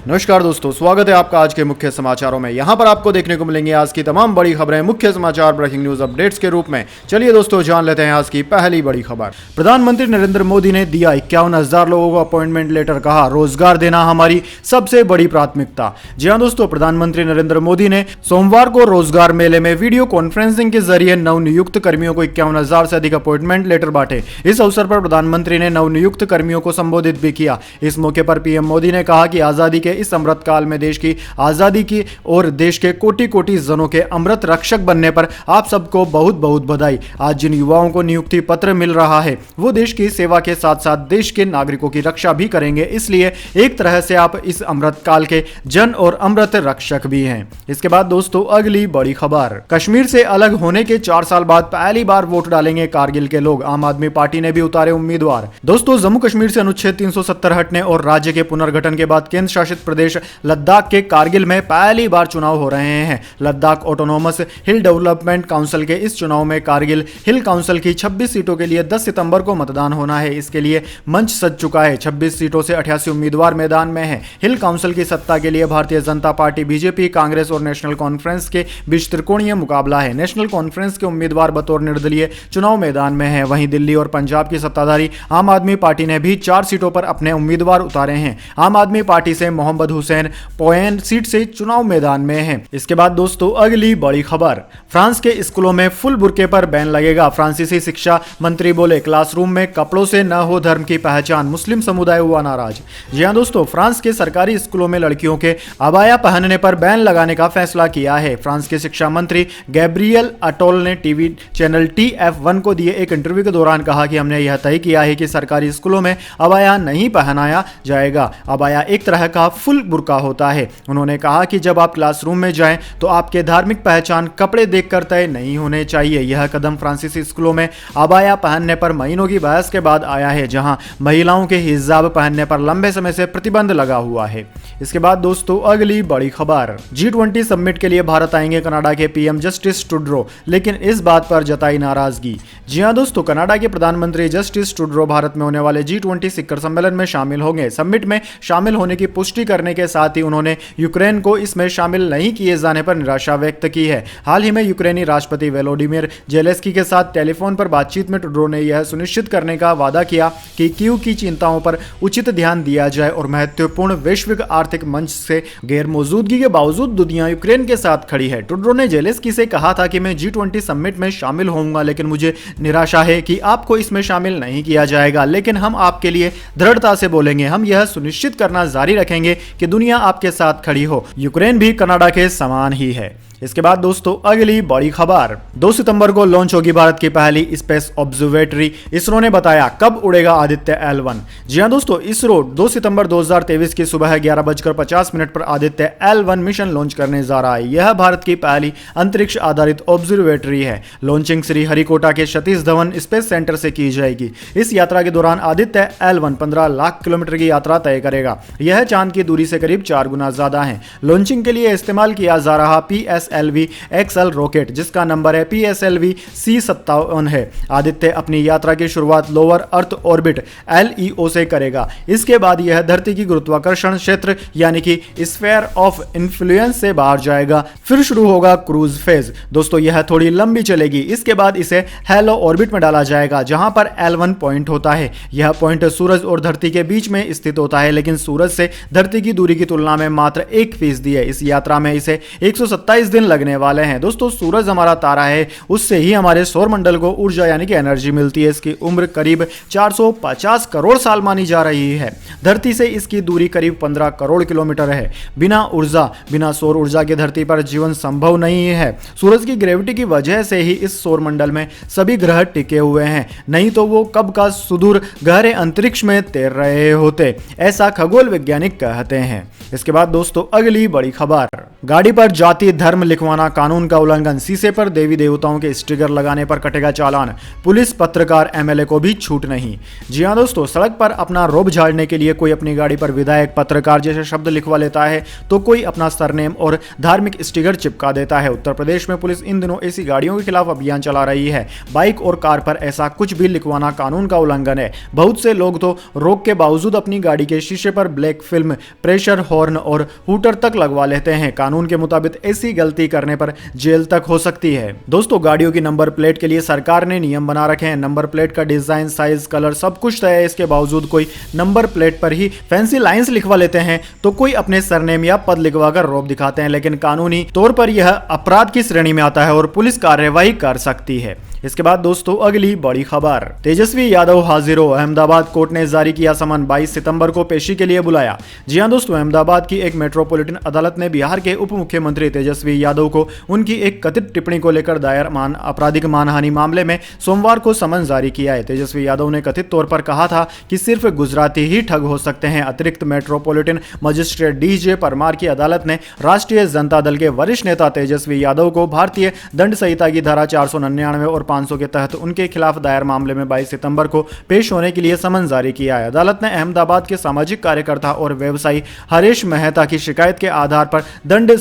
नमस्कार दोस्तों, स्वागत है आपका आज के मुख्य समाचारों में। यहां पर आपको देखने को मिलेंगे आज की तमाम बड़ी खबरें मुख्य समाचार ब्रेकिंग न्यूज अपडेट्स के रूप में। चलिए दोस्तों, जान लेते हैं आज की पहली बड़ी खबर। प्रधानमंत्री नरेंद्र मोदी ने दिया 51,000 लोगों को अपॉइंटमेंट लेटर, कहा रोजगार देना हमारी सबसे बड़ी प्राथमिकता। जी हां दोस्तों, प्रधानमंत्री नरेंद्र मोदी ने सोमवार को रोजगार मेले में वीडियो कॉन्फ्रेंसिंग के जरिए नवनियुक्त कर्मियों को 51,000 से अधिक अपॉइंटमेंट लेटर बांटे। इस अवसर पर प्रधानमंत्री ने नवनियुक्त कर्मियों को संबोधित भी किया। इस मौके पर पीएम मोदी ने कहा कि आजादी के इस अमृत काल में देश की आजादी की और देश के कोटि कोटि जनों के अमृत रक्षक बनने पर आप सबको बहुत बहुत बधाई। आज जिन युवाओं को नियुक्ति पत्र मिल रहा है वो देश की सेवा के साथ साथ देश के नागरिकों की रक्षा भी करेंगे, इसलिए एक तरह से आप इस अमृत काल के जन और अमृत रक्षक भी हैं। इसके बाद दोस्तों, अगली बड़ी खबर। कश्मीर से अलग होने के 4 साल बाद पहली बार वोट डालेंगे कारगिल के लोग। आम आदमी पार्टी ने भी उतारे उम्मीदवार। दोस्तों, जम्मू कश्मीर से अनुच्छेद 370 हटने और राज्य के पुनर्गठन के बाद केंद्र शासित प्रदेश लद्दाख के कारगिल में पहली बार चुनाव हो रहे हैं। लद्दाख ऑटोनोमस हिल डेवलपमेंट काउंसिल के इस चुनाव में कारगिल हिल काउंसिल की 26 सीटों के लिए 10 सितंबर को मतदान होना है। इसके लिए मंच सज चुका है। 26 सीटों से 88 उम्मीदवार मैदान में हैं। हिल काउंसिल की सत्ता के लिए भारतीय जनता पार्टी, बीजेपी, कांग्रेस और नेशनल कॉन्फ्रेंस के बीच त्रिकोणीय मुकाबला है। नेशनल कॉन्फ्रेंस के उम्मीदवार बतौर निर्दलीय चुनाव मैदान में है। वहीं दिल्ली और पंजाब की सत्ताधारी आम आदमी पार्टी ने भी 4 सीटों पर अपने उम्मीदवार उतारे हैं। आम आदमी पार्टी से मोहम्मद हुसैन पोयन सीट से चुनाव मैदान में है। इसके बाद दोस्तों, अगली बड़ी खबर। फ्रांस के स्कूलों में फुल बुर्के पर बैन लगेगा। फ्रांसीसी शिक्षा मंत्री बोले क्लासरूम में कपड़ों से न हो धर्म की पहचान, मुस्लिम समुदाय हुआ नाराज। जी हां दोस्तों, फ्रांस के सरकारी स्कूलों में लड़कियों के अबाया पहनने पर बैन लगाने का फैसला किया है। फ्रांस के शिक्षा मंत्री गैब्रियल अटोल ने टीवी चैनल TF1 को दिए एक इंटरव्यू के दौरान कहा कि हमने यह तय किया है कि सरकारी स्कूलों में अबाया नहीं पहनाया जाएगा। अबाया एक तरह का फुल बुर्का होता है। उन्होंने कहा कि जब आप क्लासरूम में जाएं तो आपके धार्मिक पहचान कपड़े देखकर तय नहीं होने चाहिए। यह कदम फ्रांसीसी स्कूलों में अबाया पहनने पर महीनों की बहस के बाद आया है, जहां महिलाओं के हिजाब पहनने पर लंबे समय से प्रतिबंध लगा हुआ है। इसके बाद दोस्तों, अगली बड़ी खबर। G20 समिट के लिए भारत आएंगे कनाडा के पीएम जस्टिस ट्रूडो, लेकिन इस बात पर जताई नाराजगी। जी हां दोस्तों, कनाडा के प्रधानमंत्री जस्टिस ट्रूडो भारत में होने वाले G20 शिखर सम्मेलन में शामिल होंगे। समिट में शामिल होने की पुष्टि करने के साथ ही उन्होंने यूक्रेन को इसमें शामिल नहीं किए जाने पर निराशा व्यक्त की है। हाल ही में यूक्रेनी राष्ट्रपति वोलोडिमिर जेलेंस्की के साथ टेलीफोन पर बातचीत में ट्रूडो ने यह सुनिश्चित करने का वादा किया कि कीव की चिंताओं पर उचित ध्यान दिया जाए और महत्वपूर्ण वैश्विक आर्थिक मंच से गैर मौजूदगी के बावजूद दुनिया यूक्रेन के साथ खड़ी है। ट्रूडो ने जेलेंस्की से कहा था कि मैं G20 समिट में शामिल होऊंगा, लेकिन मुझे निराशा है कि आपको इसमें शामिल नहीं किया जाएगा, लेकिन हम आपके लिए दृढ़ता से बोलेंगे। हम यह सुनिश्चित करना जारी रखेंगे कि दुनिया आपके साथ खड़ी हो। यूक्रेन भी कनाडा के समान ही है। इसके बाद दोस्तों, अगली बड़ी खबर। 2 सितंबर को लॉन्च होगी भारत की पहली स्पेस ऑब्जर्वेटरी। इसरो ने बताया कब उड़ेगा आदित्य L1। जी हां दोस्तों, इसरो 2 सितंबर 2023 की सुबह 11:50 पर आदित्य L1 मिशन लॉन्च करने जा रहा है। यह भारत की पहली अंतरिक्ष आधारित ऑब्जर्वेटरी है। लॉन्चिंग श्रीहरिकोटा के सतीश धवन स्पेस सेंटर से की जाएगी। इस यात्रा के दौरान आदित्य L1 15 लाख किलोमीटर की यात्रा तय करेगा। यह चांद की दूरी से करीब 4 गुना ज्यादा है। लॉन्चिंग के लिए इस्तेमाल किया जा रहा PSLV XL रॉकेट, जिसका नंबर है PSLV C57 है। आदित्य अपनी यात्रा की शुरुआत लोअर अर्थ ऑर्बिट LEO से करेगा। इसके बाद यह धरती की गुरुत्वाकर्षण क्षेत्र यानी कि स्फीयर ऑफ इन्फ्लुएंस से बाहर जाएगा। फिर शुरू होगा क्रूज फेज। दोस्तों, यह थोड़ी लंबी चलेगी। इसके बाद इसे हेलो ऑर्बिट में डाला जाएगा, जहां पर L1 पॉइंट होता है। यह पॉइंट सूरज और धरती के बीच में स्थित होता है, लेकिन सूरज से धरती की दूरी की तुलना में मात्र 1% है। इस यात्रा में इसे 127 दिन लगने वाले हैं। दोस्तों, सूरज हमारा तारा है, उससे ही हमारे सौरमंडल को ऊर्जा यानी कि एनर्जी मिलती है। इसकी उम्र करीब 450 करोड़ साल मानी जा रही है। धरती से इसकी दूरी करीब 15 करोड़ किलोमीटर है। बिना सौर ऊर्जा के धरती पर जीवन संभव नहीं है। सूरज की ग्रेविटी की वजह से ही इस सौरमंडल में सभी ग्रह टिके हुए हैं, नहीं तो वो कब का सुदूर गहरे अंतरिक्ष में तैर रहे होते, ऐसा खगोल वैज्ञानिक कहते हैं। इसके बाद दोस्तों, अगली बड़ी खबर। गाड़ी पर जाति धर्म लिखवाना कानून का उल्लंघन, शीशे पर देवी देवताओं के स्टिकर लगाने पर कटेगा चालान, पुलिस पत्रकार एमएलए को भी छूट नहीं। जी हां दोस्तों, सड़क पर अपना रोब झाड़ने के लिए कोई अपनी गाड़ी पर विधायक, पत्रकार जैसे शब्द लिखवा लेता है तो कोई अपना सरनेम और धार्मिक स्टिकर चिपका देता है। उत्तर प्रदेश में पुलिस इन दिनों ऐसी गाड़ियों के खिलाफ अभियान चला रही है। बाइक और कार पर ऐसा कुछ भी लिखवाना कानून का उल्लंघन है। बहुत से लोग तो रोक के बावजूद अपनी गाड़ी के शीशे पर ब्लैक फिल्म, प्रेशर हॉर्न और हूटर तक लगवा लेते हैं। कानून के मुताबिक ऐसी गलती करने पर जेल तक हो सकती है। दोस्तों, गाड़ियों की नंबर प्लेट के लिए सरकार ने नियम बना रखे हैं। नंबर प्लेट का डिजाइन, साइज, कलर सब कुछ तय है। इसके बावजूद कोई नंबर प्लेट पर ही फैंसी लाइंस लिखवा लेते हैं तो कोई अपने सरनेम या पद लिखवाकर रौब दिखाते हैं, लेकिन कानूनी तौर पर यह अपराध की श्रेणी में आता है और पुलिस कार्यवाही कर सकती है। इसके बाद दोस्तों, अगली बड़ी खबर, तेजस्वी यादव हाजिर हो, अहमदाबाद कोर्ट ने जारी किया समन, 22 सितंबर को पेशी के लिए बुलाया। जी हां दोस्तों, अहमदाबाद की एक मेट्रोपॉलिटन अदालत ने बिहार के उप मुख्यमंत्री तेजस्वी यादव को उनकी एक कथित टिप्पणी को लेकर दायर आपराधिक मानहानि मामले में सोमवार को समन जारी किया है। तेजस्वी यादव ने कथित तौर पर कहा था कि सिर्फ गुजराती ही ठग हो सकते हैं। अतिरिक्त मेट्रोपॉलिटन मजिस्ट्रेट डीजे परमार की अदालत ने राष्ट्रीय जनता दल के वरिष्ठ नेता तेजस्वी यादव को भारतीय दंड संहिता की धारा 499 और 500 के तहत उनके खिलाफ दायर मामले में 22 सितंबर को पेश होने के लिए समन जारी किया है। अदालत ने अहमदाबाद के सामाजिक कार्यकर्ता और व्यवसायी हरीश मेहता की शिकायत के आधार पर दंड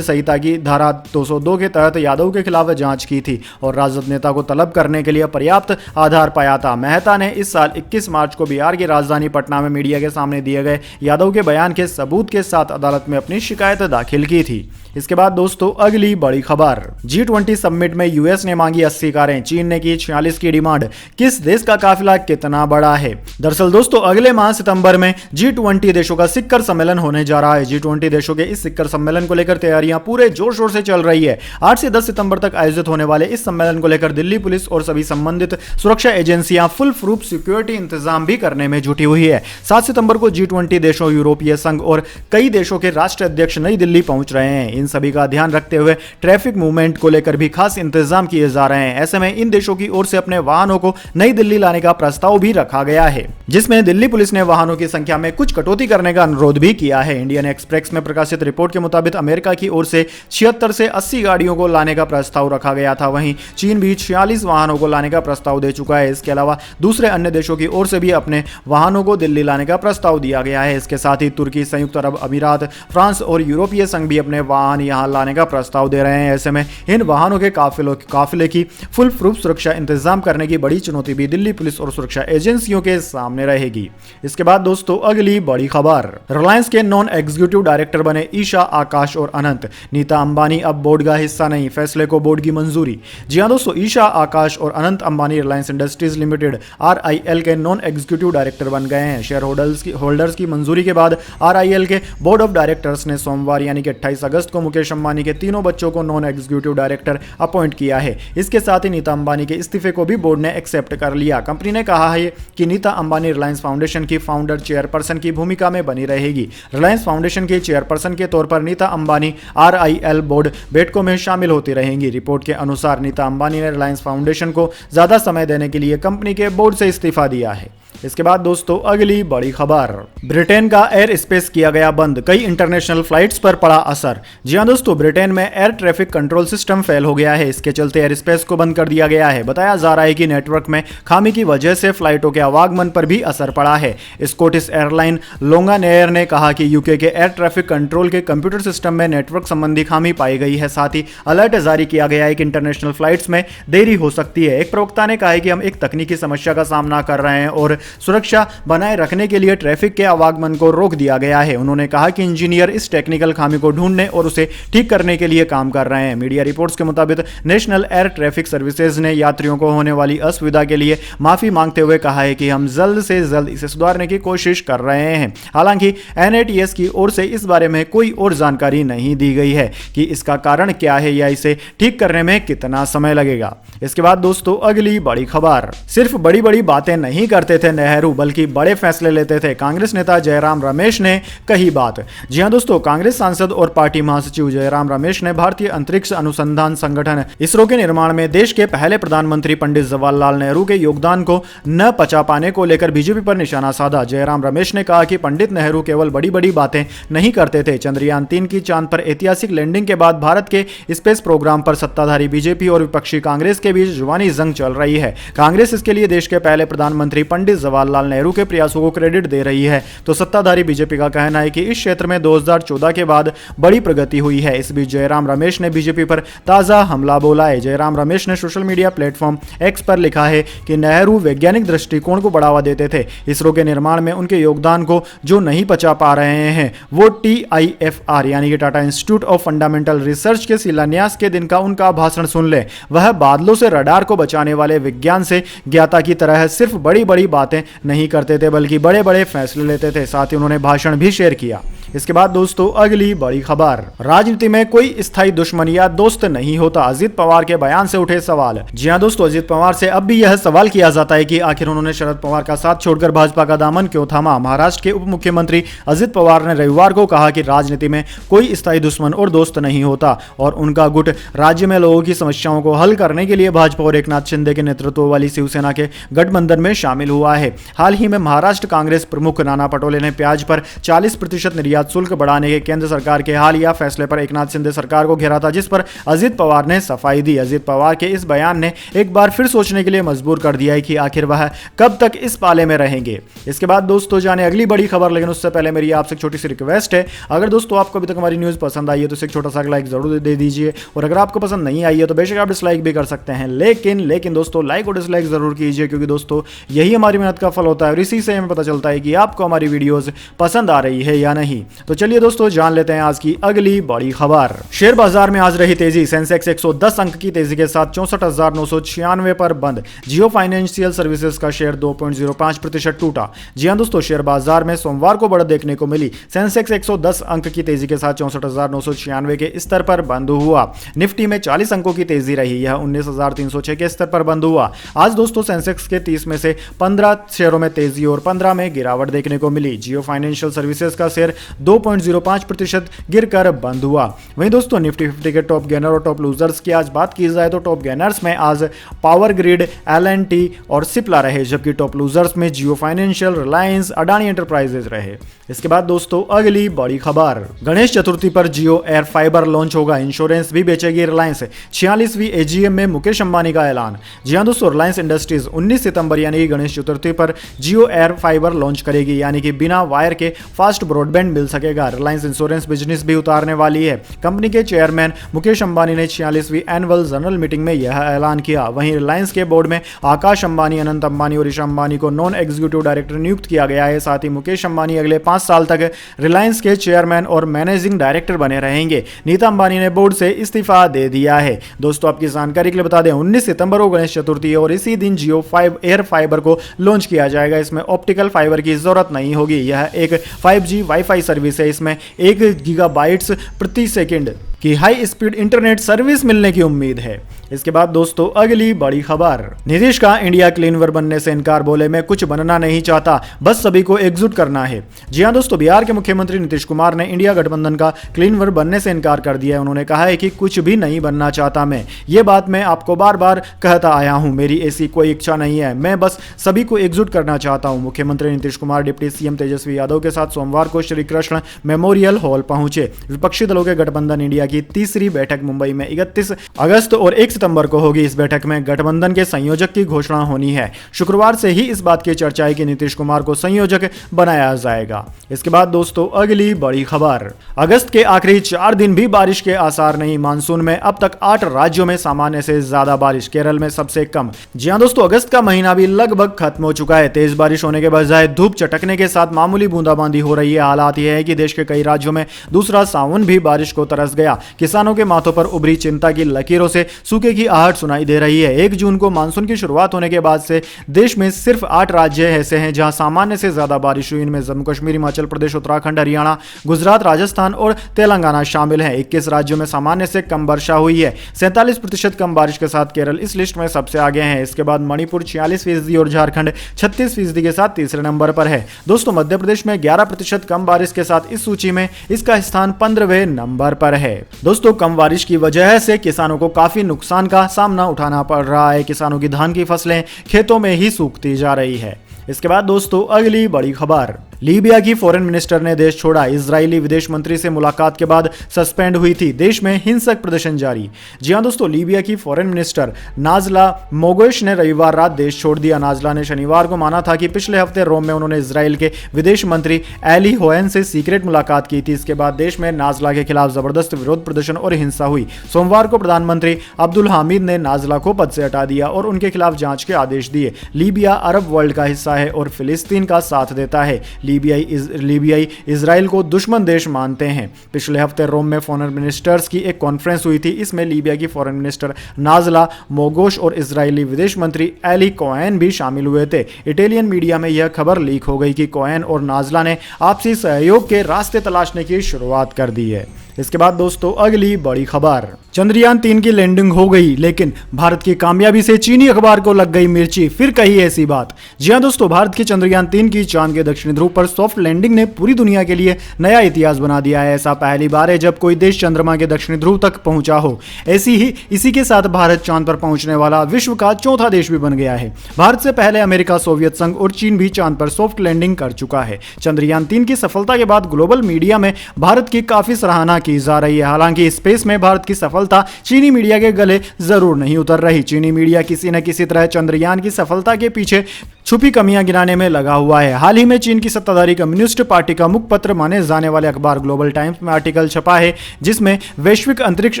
संहिता की धारा 202 के तहत यादव के खिलाफ जांच की थी और राजद नेता को तलब करने के लिए पर्याप्त आधार पाया था। मेहता ने इस साल 21 मार्च को बिहार की राजधानी पटना में मीडिया के सामने दिए गए यादव के बयान के सबूत के साथ अदालत में अपनी शिकायत दाखिल की थी। इसके बाद दोस्तों, अगली बड़ी खबर, G20 समिट में यूएस ने मांगी 80 कारें, चीन ने की 46 की डिमांड। किस देश का काफिला कितना बड़ा है? दरअसल दोस्तों, अगले माह सितंबर में G20 देशों का शिखर सम्मेलन होने जा रहा है। G20 देशों के इस शिखर सम्मेलन को लेकर तैयारियां पूरे जोर शोर से चल रही है। 8 से 10 सितंबर तक आयोजित होने वाले इस सम्मेलन को लेकर दिल्ली पुलिस और सभी संबंधित सुरक्षा एजेंसियां फुल प्रूफ सिक्योरिटी इंतजाम भी करने में जुटी हुई है। 7 सितंबर को G20 देशों, यूरोपीय संघ और कई देशों के राष्ट्र अध्यक्ष नई दिल्ली पहुंच रहे हैं। इन सभी का ध्यान रखते हुए ट्रैफिक मूवमेंट को लेकर भी खास इंतजाम किए जा रहे हैं। ऐसे में इन देशों की ओर से अपने वाहनों को नई दिल्ली लाने का प्रस्ताव भी रखा गया है, जिसमें दिल्ली पुलिस ने वाहनों की संख्या में कुछ कटौती करने का अनुरोध भी किया है। इंडियन एक्सप्रेस में प्रकाशित रिपोर्ट के मुताबिक अमेरिका की ओर से 76 से 80 गाड़ियों को लाने का प्रस्ताव रखा गया था। वहीं चीन भी 46 वाहनों को लाने का प्रस्ताव दे चुका है। इसके अलावा दूसरे अन्य देशों की ओर से भी अपने वाहनों को दिल्ली लाने का प्रस्ताव दिया गया है। इसके साथ ही तुर्की, संयुक्त अरब अमीरात, फ्रांस और यूरोपीय संघ भी अपने वाहन यहां लाने का प्रस्ताव दे रहे हैं। ऐसे में इन वाहनों के काफिले की फुल प्रूफ सुरक्षा इंतजाम करने की बड़ी चुनौती भी दिल्ली पुलिस और सुरक्षा एजेंसियों के सामने रहेगी। इसके बाद दोस्तों, अगली बड़ी खबर, रिलायंस के नॉन एग्जीक्यूटिव डायरेक्टर बने ईशा, आकाश और अनंत। नीता अंबानी अब बोर्ड का हिस्सा नहीं, फैसले को बोर्ड की मंजूरी। जी हां दोस्तों, ईशा, आकाश और Anant Ambani Reliance industries limited RIL के नॉन एग्जीक्यूटिव डायरेक्टर बन गए हैं। शेयर होल्डर्स की मंजूरी के बाद RIL के बोर्ड ऑफ डायरेक्टर्स ने सोमवार यानी कि 28 अगस्त को मुकेश अंबानी के तीनों बच्चों को नॉन एग्जीक्यूटिव डायरेक्टर अपॉइंट किया है। इसके साथ ही नीता अंबानी के इस्तीफे को भी बोर्ड ने एक्सेप्ट कर लिया। कंपनी ने कहा है कि नीता अंबानी रिलायंस फाउंडेशन की फाउंडर चेयरपर्सन की भूमिका में बनी रहेगी। रिलायंस फाउंडेशन के चेयरपर्सन के तौर पर नीता अंबानी RIL बोर्ड बैठकों में शामिल होती रहेंगी। रिपोर्ट के अनुसार नीता अंबानी ने रिलायंस फाउंडेशन को ज्यादा समय देने के लिए कंपनी के बोर्ड से इस्तीफा दिया है। इसके बाद दोस्तों, अगली बड़ी खबर, ब्रिटेन का एयर स्पेस किया गया बंद, कई इंटरनेशनल फ्लाइट्स पर पड़ा असर। जी हां दोस्तों, ब्रिटेन में air traffic control system fail हो गया है। इसके चलते एयर स्पेस को बंद कर दिया गया है। बताया जा रहा है कि नेटवर्क में खामी की वजह से फ्लाइटों के आवागमन पर भी असर पड़ा है। स्कॉटिश एयरलाइन लोंगानेयर ने कहा कि यूके के एयर ट्रैफिक कंट्रोल के कंप्यूटर सिस्टम में नेटवर्क संबंधी खामी पाई गई है। साथ ही अलर्ट जारी किया गया है कि इंटरनेशनल फ्लाइट्स में देरी हो सकती है। एक प्रवक्ता ने कहा है कि हम एक तकनीकी समस्या का सामना कर रहे हैं और सुरक्षा बनाए रखने के लिए ट्रैफिक के आवागमन को रोक दिया गया है। उन्होंने कहा कि इंजीनियर इस टेक्निकल खामी को ढूंढने और उसे ठीक करने के लिए काम कर रहे हैं। मीडिया रिपोर्ट्स के मुताबिक नेशनल एयर ट्रैफिक सर्विसेज ने यात्रियों को होने वाली असुविधा के लिए माफी मांगते हुए कहा है कि हम जल्द से जल्द इसे सुधारने की कोशिश कर रहे हैं। हालांकि NATS की ओर से इस बारे में कोई और जानकारी नहीं दी गई है कि इसका कारण क्या है या इसे ठीक करने में कितना समय लगेगा। इसके बाद दोस्तों, अगली बड़ी खबर, सिर्फ बड़ी बड़ी बातें नहीं करते थे नेहरू बल्कि बड़े फैसले लेते थे, कांग्रेस नेता जयराम रमेश ने कही बात। जी हां दोस्तों, कांग्रेस सांसद और पार्टी महासचिव जयराम रमेश ने भारतीय अंतरिक्ष अनुसंधान संगठन इसरो के निर्माण में देश के पहले प्रधानमंत्री पंडित जवाहरलाल नेहरू के योगदान को न पचा पाने को लेकर बीजेपी पर निशाना साधा। जयराम रमेश ने कहा कि पंडित नेहरू केवल बड़ी बड़ी बातें नहीं करते थे। चंद्रयान 3 की चांद पर ऐतिहासिक लैंडिंग के बाद भारत के स्पेस प्रोग्राम पर सत्ताधारी बीजेपी और विपक्षी कांग्रेस के बीच जुबानी जंग चल रही है। कांग्रेस इसके लिए देश के पहले प्रधानमंत्री पंडित जवाहरलाल नेहरू के प्रयासों को क्रेडिट दे रही है, तो सत्ताधारी बीजेपी का कहना है कि इस क्षेत्र में 2014 के बाद बड़ी प्रगति हुई है। इस बीच जयराम रमेश ने बीजेपी पर ताजा हमला बोला है। जयराम रमेश ने सोशल मीडिया प्लेटफॉर्म एक्स पर लिखा है कि नेहरू वैज्ञानिक दृष्टिकोण को बढ़ावा देते थे। इसरो के निर्माण में उनके योगदान को जो नहीं पचा पा रहे हैं वो TIFR यानी कि Tata institute of fundamental research के शिलान्यास के दिन का उनका भाषण सुन ले। वह बादलों से रडार को बचाने वाले विज्ञान से ज्ञाता की तरह सिर्फ बड़ी बड़ी बातें नहीं करते थे बल्कि बड़े बड़े फैसले लेते थे। साथ ही उन्होंने भाषण भी शेयर किया। इसके बाद दोस्तों अगली बड़ी खबर, राजनीति में कोई स्थायी दुश्मन या दोस्त नहीं होता, अजित पवार के बयान से उठे सवाल। जी हां दोस्तों, अजित पवार से अब भी यह सवाल किया जाता है कि आखिर उन्होंने शरद पवार का साथ छोड़कर भाजपा का दामन क्यों थामा। महाराष्ट्र के उप मुख्यमंत्री अजित पवार ने रविवार को कहा कि राजनीति में कोई स्थायी दुश्मन और दोस्त नहीं होता और उनका गुट राज्य में लोगों की समस्याओं को हल करने के लिए भाजपा और एकनाथ शिंदे के नेतृत्व वाली शिवसेना के गठबंधन में शामिल हुआ है। हाल ही में महाराष्ट्र कांग्रेस प्रमुख नाना पटोले ने प्याज पर 40% निर्यात शुल्क बढ़ाने के केंद्र सरकार के हालिया फैसले पर एकनाथ शिंदे सरकार को घेरा था, जिस पर अजित पवार ने सफाई दी। अजित पवार के इस बयान ने एक बार फिर सोचने के लिए मजबूर कर दिया है कि आखिर वह कब तक इस पाले में रहेंगे। इसके बाद दोस्तों जाने अगली बड़ी खबर, लेकिन उससे पहले मेरी आपसे एक छोटी सी रिक्वेस्ट है, अगर दोस्तों आपको अभी तक हमारी न्यूज पसंद आई है तो इसे एक छोटा सा लाइक जरूर दे दीजिए, और अगर आपको पसंद नहीं आई है तो बेशक आप डिसलाइक भी कर सकते हैं, लेकिन दोस्तों लाइक और डिसलाइक जरूर कीजिए, क्योंकि दोस्तों यही हमारी मेहनत का फल होता है और इसी से हमें पता चलता है कि आपको हमारी वीडियोस पसंद आ रही है या नहीं। तो चलिए दोस्तों जान लेते हैं आज की अगली बड़ी खबर। शेयर बाजार में आज रही तेजी, सेंसेक्स 110 अंक की तेजी के साथ 64,996 पर बंद। जियो फाइनेंशियल सर्विसेज का शेयर 2.05% टूटा। जी हां दोस्तों, शेयर बाजार में सोमवार को बढ़त देखने को मिली। सेंसेक्स 110 अंक की तेजी के साथ 64,996 के स्तर पर बंद हुआ। निफ्टी में 40 अंकों की तेजी रही, यह 19,306 के स्तर पर बंद हुआ। आज दोस्तों सेंसेक्स के 30 में से 15 शेयरों में तेजी और 15 में गिरावट देखने को मिली। जियो फाइनेंशियल सर्विसेज का शेयर 2.05% गिरकर बंद हुआ। वहीं दोस्तों निफ्टी 50 के टॉप गेनर और टॉप लूजर्स की आज बात की जाए तो टॉप गेनर्स में आज पावर ग्रिड, L&T और सिप्ला रहे, जबकि टॉप लूजर्स में जियो फाइनेंशियल, रिलायंस, अडानी एंटरप्राइजेज रहे। इसके बाद दोस्तों अगली बड़ी खबर, गणेश चतुर्थी पर जियो एयर फाइबर लॉन्च होगा, इंश्योरेंस भी बेचेगी रिलायंस। 46वीं AGM में मुकेश अंबानी का ऐलान। जी हां दोस्तों, रिलायंस इंडस्ट्रीज 19 सितंबर यानी कि गणेश चतुर्थी पर जियो एयर फाइबर लॉन्च करेगी, यानी कि बिना वायर के फास्ट ब्रॉडबैंड मिल सकेगा। रिलायंस इंश्योरेंस बिजनेस भी उतारने वाली है। कंपनी के चेयरमैन मुकेश अंबानी ने 46वीं एनुअल जनरल मीटिंग में यह ऐलान किया। वहीं रिलायंस के बोर्ड में आकाश अंबानी, अनंत अंबानी और ईशा अंबानी को नॉन एग्जीक्यूटिव डायरेक्टर नियुक्त किया गया है। साथ ही मुकेश अंबानी अगले 5 साल तक रिलायंस के चेयरमैन और मैनेजिंग डायरेक्टर बने रहेंगे। नीता अंबानी ने बोर्ड से इस्तीफा दे दिया है। दोस्तों आपकी जानकारी के लिए बता दें, 19 सितंबर को गणेश चतुर्थी है और इसी दिन जियो एयर फाइबर को लॉन्च किया जाएगा। इसमें ऑप्टिकल फाइबर की जरूरत नहीं होगी। यह एक 5G वाईफाई सर्विस है। इसमें 1 गीगाबाइट्स प्रति सेकंड की हाई स्पीड इंटरनेट सर्विस मिलने की उम्मीद है। इसके बाद दोस्तों अगली बड़ी खबर, नीतीश का इंडिया क्लीनर बनने से इनकार, बोले मैं कुछ बनना नहीं चाहता, बस सभी को एकजुट करना है। जी हां दोस्तों, बिहार के मुख्यमंत्री नीतीश कुमार ने इंडिया गठबंधन का क्लीनर बनने से इनकार कर दिया है। उन्होंने कहा है कि कुछ भी नहीं बनना चाहता मैं, ये बात मैं आपको बार बार कहता आया हूं, मेरी ऐसी कोई इच्छा नहीं है, मैं बस सभी को एकजुट करना चाहता हूं। मुख्यमंत्री नीतीश कुमार डिप्टी सीएम तेजस्वी यादव के साथ सोमवार को श्री कृष्ण मेमोरियल हॉल पहुंचे। विपक्षी दलों के गठबंधन इंडिया की तीसरी बैठक मुंबई में 31 अगस्त और 1 सितंबर को होगी। इस बैठक में गठबंधन के संयोजक की घोषणा होनी है। शुक्रवार से ही इस बात की चर्चा है कि नीतीश कुमार को संयोजक बनाया जाएगा। इसके बाद दोस्तों अगली बड़ी खबर, अगस्त के आखिरी 4 दिन भी बारिश के आसार नहीं। मानसून में अब तक 8 राज्यों में सामान्य से ज्यादा बारिश, केरल में सबसे कम। जी हां दोस्तों, अगस्त का महीना भी लगभग खत्म हो चुका है। तेज बारिश होने के बजाय धूप चटकने के साथ मामूली बूंदाबांदी हो रही है। हालात यह है कि देश के कई राज्यों में दूसरा सावन भी बारिश को तरस गया। किसानों के माथों पर उभरी चिंता की लकीरों से सूखे की आहट सुनाई दे रही है। 1 जून को मानसून की शुरुआत होने के बाद से देश में सिर्फ 8 राज्य ऐसे हैं जहां सामान्य से ज्यादा बारिश हुई। इनमें जम्मू कश्मीर, हिमाचल प्रदेश, उत्तराखंड, हरियाणा, गुजरात, राजस्थान और तेलंगाना शामिल हैं। 21 राज्यों में सामान्य से कम वर्षा हुई है। 47% कम बारिश के साथ केरल इस लिस्ट में सबसे आगे हैं। इसके बाद मणिपुर 46% और झारखंड 36% के साथ तीसरे नंबर पर है। दोस्तों, मध्य प्रदेश में 11% कम बारिश के साथ इस सूची में इसका स्थान 15वें नंबर पर है। दोस्तों, कम बारिश की वजह से किसानों को काफी नुकसान का सामना उठाना पड़ रहा है। किसानों की धान की फसलें खेतों में ही सूखती जा रही है। इसके बाद दोस्तों, अगली बड़ी खबर, लीबिया की फॉरेन मिनिस्टर ने देश छोड़ा। इजरायली विदेश मंत्री से मुलाकात के बाद सस्पेंड हुई थी। देश में हिंसक प्रदर्शन जारी। जी हां दोस्तों, लीबिया की फॉरेन मिनिस्टर नाजला मोगोश ने रविवार रात देश छोड़ दिया। नाजला ने शनिवार को माना था कि पिछले हफ्ते रोम में उन्होंने इजरायल के विदेश मंत्री एली होएन से सीक्रेट मुलाकात की थी। इसके बाद देश में नाजला के खिलाफ जबरदस्त विरोध प्रदर्शन और हिंसा हुई। सोमवार को प्रधानमंत्री अब्दुल हामिद ने नाजला को पद से हटा दिया और उनके खिलाफ जांच के आदेश दिए। लीबिया अरब वर्ल्ड का हिस्सा है और फिलिस्तीन का साथ देता है। लीबियाई इजराइल को दुश्मन देश मानते हैं। पिछले हफ्ते रोम में फॉरेन मिनिस्टर्स की एक कॉन्फ्रेंस हुई थी। इसमें लीबिया की फॉरेन मिनिस्टर नाजला मोगोश और इजरायली विदेश मंत्री एली कोहेन भी शामिल हुए थे। इटालियन मीडिया में यह खबर लीक हो गई कि कोहेन और नाजला ने आपसी सहयोग के रास्ते तलाशने की शुरुआत कर दी है। इसके बाद दोस्तों, अगली बड़ी खबर, चंद्रयान 3 की लैंडिंग हो गई, लेकिन भारत की कामयाबी से चीनी अखबार को लग गई मिर्ची। फिर कही ऐसी बात। जी हां दोस्तों, भारत की चंद्रयान 3 की चांद के दक्षिणी ध्रुव पर सॉफ्ट लैंडिंग ने पूरी दुनिया के लिए नया इतिहास बना दिया है। ऐसा पहली बार है जब कोई देश चंद्रमा के दक्षिणी ध्रुव तक पहुंचा हो। इसी के साथ भारत चांद पर पहुंचने वाला विश्व का चौथा देश भी बन गया है। भारत से पहले अमेरिका, सोवियत संघ और चीन भी चांद पर सॉफ्ट लैंडिंग कर चुका है। चंद्रयान 3 की सफलता के बाद ग्लोबल मीडिया में भारत की काफी सराहना की जा रही है। हालांकि स्पेस में भारत की सफलता चीनी मीडिया के गले जरूर नहीं उतर रही। चीनी मीडिया किसी न किसी तरह चंद्रयान की सफलता के पीछे छुपी कमियां गिनाने में लगा हुआ है। हाल ही में चीन की सत्ताधारी कम्युनिस्ट पार्टी का मुखपत्र माने जाने वाले अखबार ग्लोबल टाइम्स में आर्टिकल छपा है, जिसमें वैश्विक अंतरिक्ष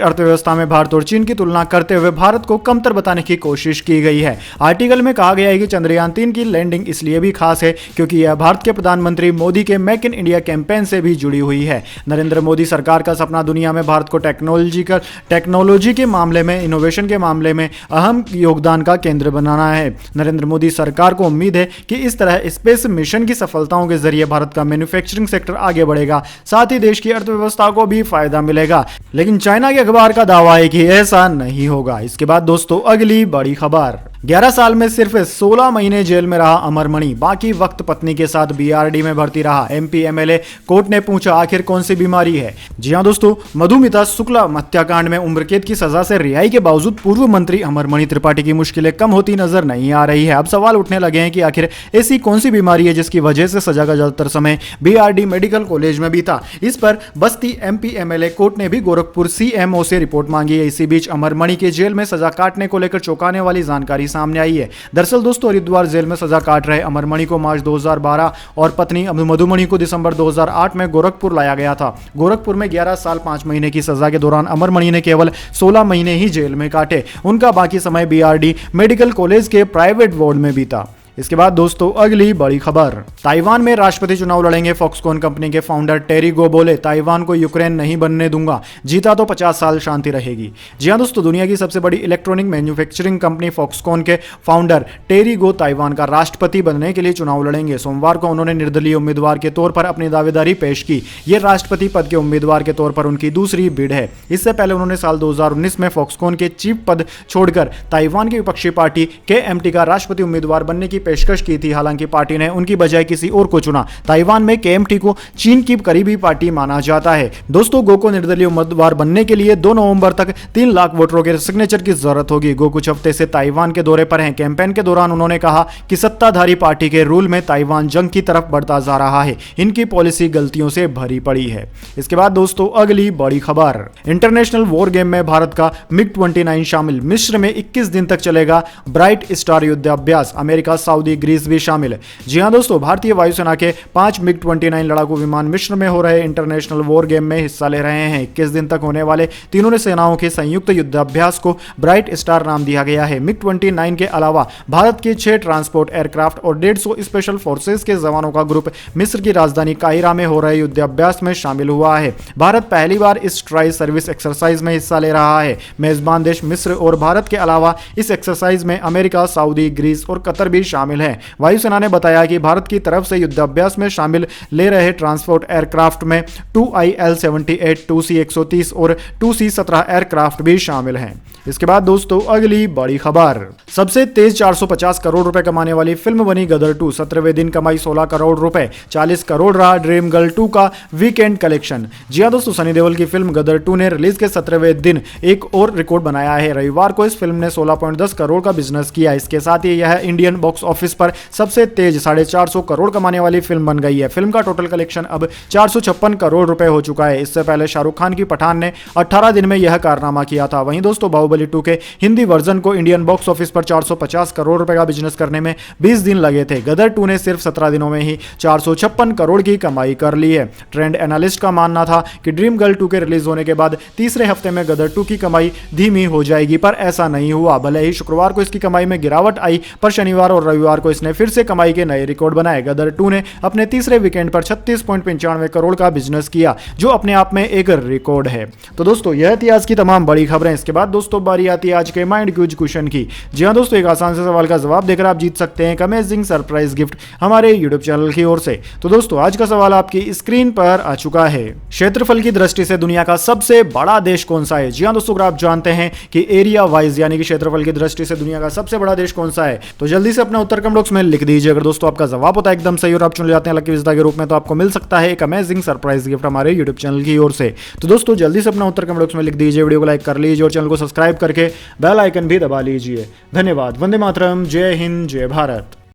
अर्थव्यवस्था में भारत और चीन की तुलना करते हुए भारत को कमतर बताने की कोशिश की गई है। आर्टिकल में कहा गया है कि चंद्रयान 3 की लैंडिंग इसलिए भी खास है क्योंकि यह भारत के प्रधानमंत्री मोदी के मेक इन इंडिया कैंपेन से भी जुड़ी हुई है। नरेंद्र मोदी सरकार का सपना दुनिया में भारत को टेक्नोलॉजी के मामले में, इनोवेशन के मामले में अहम योगदान का केंद्र बनाना है। नरेंद्र मोदी सरकार को उम्मीद है कि इस तरह स्पेस मिशन की सफलताओं के जरिए भारत का मैन्युफैक्चरिंग सेक्टर आगे बढ़ेगा, साथ ही देश की अर्थव्यवस्था को भी फायदा मिलेगा। लेकिन चाइना के अखबार का दावा है कि ऐसा नहीं होगा। इसके बाद दोस्तों, अगली बड़ी खबर, 11 साल में सिर्फ 16 महीने जेल में रहा अमरमणि, बाकी वक्त पत्नी के साथ बीआरडी में भर्ती रहा। एमपी एमएलए कोर्ट ने पूछा आखिर कौन सी बीमारी है। जी हां दोस्तों, मधुमिता शुक्ला हत्याकांड में उम्र कैद की सजा से रिहाई के बावजूद पूर्व मंत्री अमरमणि त्रिपाठी की मुश्किलें कम होती नजर नहीं आ रही है। अब सवाल उठने लगे हैं कि आखिर ऐसी कौन सी बीमारी है जिसकी वजह से सजा का ज्यादातर समय बीआरडी मेडिकल कॉलेज में बीता। इस पर बस्ती एमपी एमएलए कोर्ट ने भी गोरखपुर सीएमओ से रिपोर्ट मांगी है। इसी बीच अमरमणि के जेल में सजा काटने को लेकर चौंकाने वाली जानकारी सामने आई है। दरअसल दोस्तों, हरिद्वार जेल में सजा काट रहे अमरमणि को मार्च 2012 और पत्नी मधुमणि को दिसंबर 2008 में गोरखपुर लाया गया था। गोरखपुर में 11 साल 5 महीने की सजा के दौरान अमरमणि ने केवल 16 महीने ही जेल में काटे। उनका बाकी समय बीआरडी मेडिकल कॉलेज के प्राइवेट वार्ड में बीता। इसके बाद दोस्तों, अगली बड़ी खबर, ताइवान में राष्ट्रपति चुनाव लड़ेंगे फॉक्सकॉन कंपनी के फाउंडर टेरी गो बोले ताइवान को यूक्रेन नहीं बनने दूंगा, जीता तो 50 साल शांति रहेगी। जी हां दोस्तों, दुनिया की सबसे बड़ी इलेक्ट्रॉनिक मैन्युफैक्चरिंग कंपनी फॉक्सकॉन के फाउंडर टेरी गो ताइवान का राष्ट्रपति बनने के लिए चुनाव लड़ेंगे। सोमवार को उन्होंने निर्दलीय उम्मीदवार के तौर पर अपनी दावेदारी पेश की। यह राष्ट्रपति पद के उम्मीदवार के तौर पर उनकी दूसरी बिड है। इससे पहले उन्होंने साल 2019 में फॉक्सकॉन के चीफ पद छोड़कर ताइवान की विपक्षी पार्टी केएमटी का राष्ट्रपति उम्मीदवार बनने की पेशकश की थी। हालांकि पार्टी ने उनकी बजाय किसी और को चुना। ताइवान में केएमटी को चीन की करीबी पार्टी माना जाता है। दोस्तों, गो को निर्दलीय उम्मीदवार बनने के लिए 2 नवंबर तक 3 लाख वोटरों के सिग्नेचर की जरूरत होगी। गो कुछ हफ्ते से ताइवान के दौरे पर हैं। कैंपेन के दौरान उन्होंने कहा कि सत्ताधारी पार्टी के रूल में ताइवान जंग की तरफ बढ़ता जा रहा है। इनकी पॉलिसी गलतियों से भरी पड़ी है। इसके बाद दोस्तों, अगली बड़ी खबर, इंटरनेशनल वॉर गेम में भारत का मिग 29 शामिल। मिस्र में 21 दिन तक चलेगा ब्राइट स्टार युद्धाभ्यास। अमेरिका, साउदी सऊदी, ग्रीस भी शामिल है। जी हाँ दोस्तों, भारतीय वायुसेना के 5 MiG-29 लड़ाकू विमान मिस्र में हो रहे इंटरनेशनल वॉर गेम में हिस्सा ले रहे हैं। 21 दिन तक होने वाले तीनों सेनाओं के संयुक्त युद्धाभ्यास को ब्राइट स्टार नाम दिया गया है। MiG-29 के अलावा भारत के 6 ट्रांसपोर्ट एयरक्राफ्ट और 150 स्पेशल फोर्सेस के जवानों का ग्रुप मिस्र की राजधानी काहिरा में हो रहे युद्धाभ्यास में शामिल हुआ है। भारत पहली बार इस ट्राई सर्विस एक्सरसाइज में हिस्सा ले रहा है। मेजबान देश मिस्र और भारत के अलावा इस एक्सरसाइज में अमेरिका, सऊदी, ग्रीस और कतर भी शामिल है। वायुसेना ने बताया कि भारत की तरफ से युद्धाभ्यास में शामिल ले रहे ट्रांसपोर्ट एयरक्राफ्ट में 2IL-78, 2C-130 और 2C-17 एयरक्राफ्ट भी शामिल हैं। इसके बाद दोस्तों अगली बड़ी खबर, सबसे तेज 450 करोड़ रुपए कमाने वाली फिल्म बनी गदर 2। 17वें दिन कमाई 16 करोड़ रुपए, 40 करोड़ रहा ड्रीम गर्ल 2 का वीकेंड कलेक्शन। जी हां दोस्तों, सनी देओल की फिल्म गदर 2 ने रिलीज के 17वें दिन एक और रिकॉर्ड बनाया है। रविवार को इस फिल्म ने 16.10 करोड़ का बिजनेस किया। इसके साथ ही यह इंडियन बॉक्स ऑफिस पर सबसे तेज 450 करोड़ कमाने वाली फिल्म बन गई है। फिल्म का टोटल कलेक्शन अब 456 करोड़ रुपए हो चुका है। इससे पहले शाहरुख खान की पठान ने 18 दिन में यह कारनामा किया था। वहीं दोस्तों बाहुबली 2 के हिंदी वर्जन को इंडियन बॉक्स ऑफिस पर 450 करोड़ रुपए का बिजनेस करने में 20 दिन लगे थे। गदर 2 ने सिर्फ 17 दिनों में ही 456 करोड़ की कमाई कर ली है। ट्रेंड एनालिस्ट का मानना था कि ड्रीम गर्ल 2 के रिलीज होने के बाद तीसरे हफ्ते में गदर 2 की कमाई धीमी हो जाएगी, पर ऐसा नहीं हुआ। भले ही शुक्रवार को इसकी कमाई में गिरावट आई, पर शनिवार और रविवार को इसने फिर से कमाई के नए रिकॉर्ड बनाए। गदर 2 ने अपने तीसरे वीकेंड पर 36.95 करोड़ का बिजनेस किया, जो अपने आप में एक रिकॉर्ड है। तो दोस्तों यह थी आज की तमाम बड़ी खबरें। इसके बाद दोस्तों बारी आती है आज के माइंड क्यूज क्वेश्चन की। जी हां दोस्तों, एक आसान से सवाल का जवाब देकर आप जीत सकते हैं एक अमेजिंग सरप्राइज गिफ्ट हमारे यूट्यूब चैनल की ओर से। तो दोस्तों आज का सवाल आपकी स्क्रीन पर आ चुका है। क्षेत्रफल की दृष्टि से दुनिया का सबसे बड़ा देश कौन सा है? जी हां दोस्तों, अगर आप जानते हैं कि एरिया वाइज यानी कि क्षेत्रफल की दृष्टि से दुनिया का सबसे बड़ा देश कौन सा है, तो जल्दी से अपना उत्तर कमेंट बॉक्स में लिख दीजिए। अगर दोस्तों आपका जवाब होता है एकदम सही और आप चुन जाते हैं लकी विजेता के रूप में, तो आपको मिल सकता है एक अमेजिंग सरप्राइज गिफ्ट हमारे यूट्यूब चैनल की ओर से। तो दोस्तों जल्दी से अपना उत्तर कमेंट बॉक्स में लिख दीजिए, वीडियो को लाइक कर लीजिए और चैनल को सब्सक्राइब करके बेल आइकन भी दबा लीजिए। धन्यवाद। वंदे मातरम। जय हिंद, जय भारत।